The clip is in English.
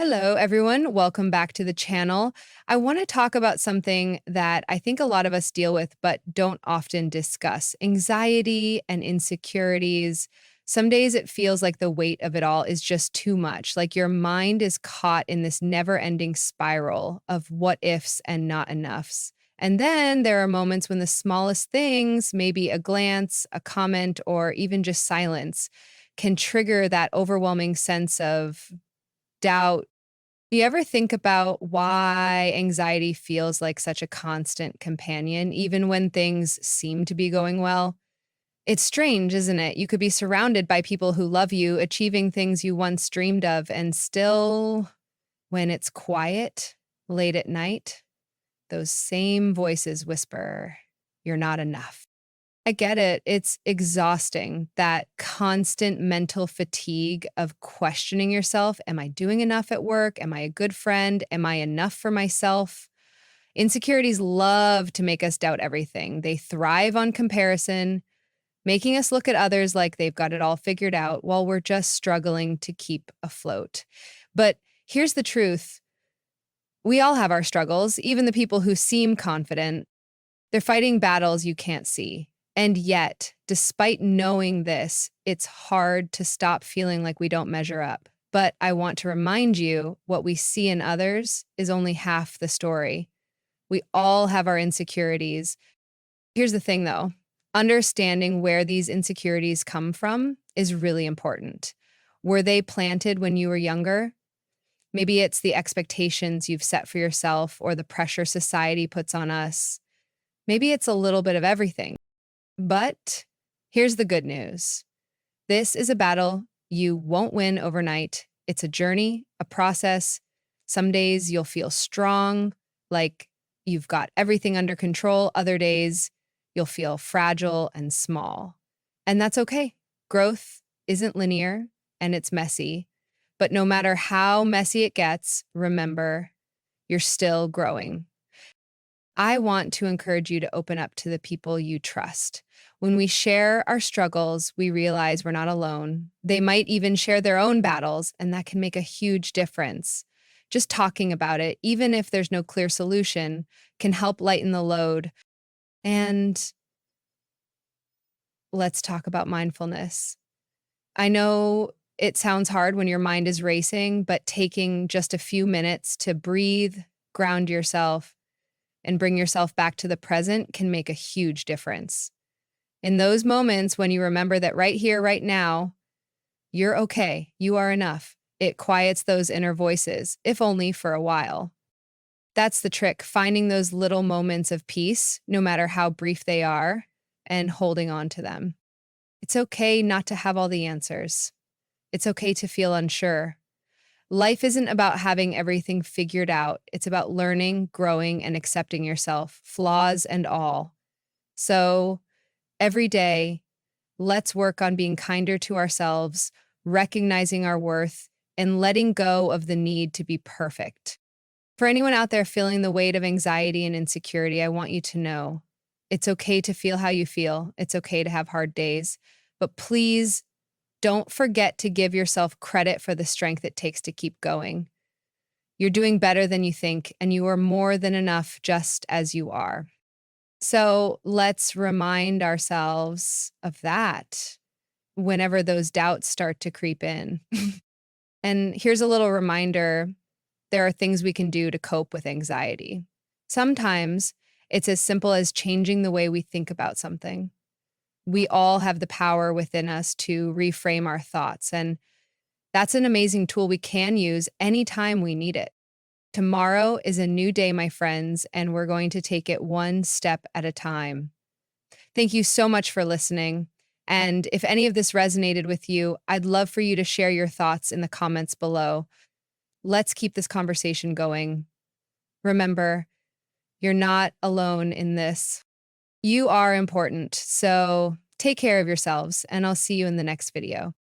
Hello, everyone. Welcome back to the channel. I want to talk about something that I think a lot of us deal with, but don't often discuss: anxiety and insecurities. Some days it feels like the weight of it all is just too much, like your mind is caught in this never ending spiral of what ifs and not enoughs. And then there are moments when the smallest things, maybe a glance, a comment, or even just silence, can trigger that overwhelming sense of doubt. Do you ever think about why anxiety feels like such a constant companion, even when things seem to be going well? It's strange, isn't it? You could be surrounded by people who love you, achieving things you once dreamed of, and still, when it's quiet, late at night, those same voices whisper, "You're not enough." I get it. It's exhausting, that constant mental fatigue of questioning yourself. Am I doing enough at work? Am I a good friend? Am I enough for myself? Insecurities love to make us doubt everything. They thrive on comparison, making us look at others like they've got it all figured out while we're just struggling to keep afloat. But here's the truth: we all have our struggles, even the people who seem confident. They're fighting battles you can't see. And yet, despite knowing this, it's hard to stop feeling like we don't measure up. But I want to remind you, what we see in others is only half the story. We all have our insecurities. Here's the thing though: understanding where these insecurities come from is really important. Were they planted when you were younger? Maybe it's the expectations you've set for yourself or the pressure society puts on us. Maybe it's a little bit of everything. But here's the good news: this is a battle you won't win overnight. It's a journey, a process. Some days you'll feel strong, like you've got everything under control. Other days you'll feel fragile and small. And that's okay. Growth isn't linear and it's messy. But no matter how messy it gets, remember, you're still growing. I want to encourage you to open up to the people you trust. When we share our struggles, we realize we're not alone. They might even share their own battles, and that can make a huge difference. Just talking about it, even if there's no clear solution, can help lighten the load. And let's talk about mindfulness. I know it sounds hard when your mind is racing, but taking just a few minutes to breathe, ground yourself, and bring yourself back to the present can make a huge difference. In those moments when you remember that right here, right now, you're okay, you are enough, it quiets those inner voices, if only for a while. That's the trick: finding those little moments of peace, no matter how brief they are, and holding on to them. It's okay not to have all the answers. It's okay to feel unsure. Life isn't about having everything figured out. It's about learning, growing, and accepting yourself, flaws and all. So every day, let's work on being kinder to ourselves, recognizing our worth, and letting go of the need to be perfect. For anyone out there feeling the weight of anxiety and insecurity, I want you to know it's okay to feel how you feel. It's okay to have hard days. But please don't forget to give yourself credit for the strength it takes to keep going. You're doing better than you think, and you are more than enough just as you are. So let's remind ourselves of that whenever those doubts start to creep in. And here's a little reminder: there are things we can do to cope with anxiety. Sometimes it's as simple as changing the way we think about something. We all have the power within us to reframe our thoughts, and that's an amazing tool we can use anytime we need it. Tomorrow is a new day, my friends, and we're going to take it one step at a time. Thank you so much for listening. And if any of this resonated with you, I'd love for you to share your thoughts in the comments below. Let's keep this conversation going. Remember, you're not alone in this. You are important. So take care of yourselves, and I'll see you in the next video.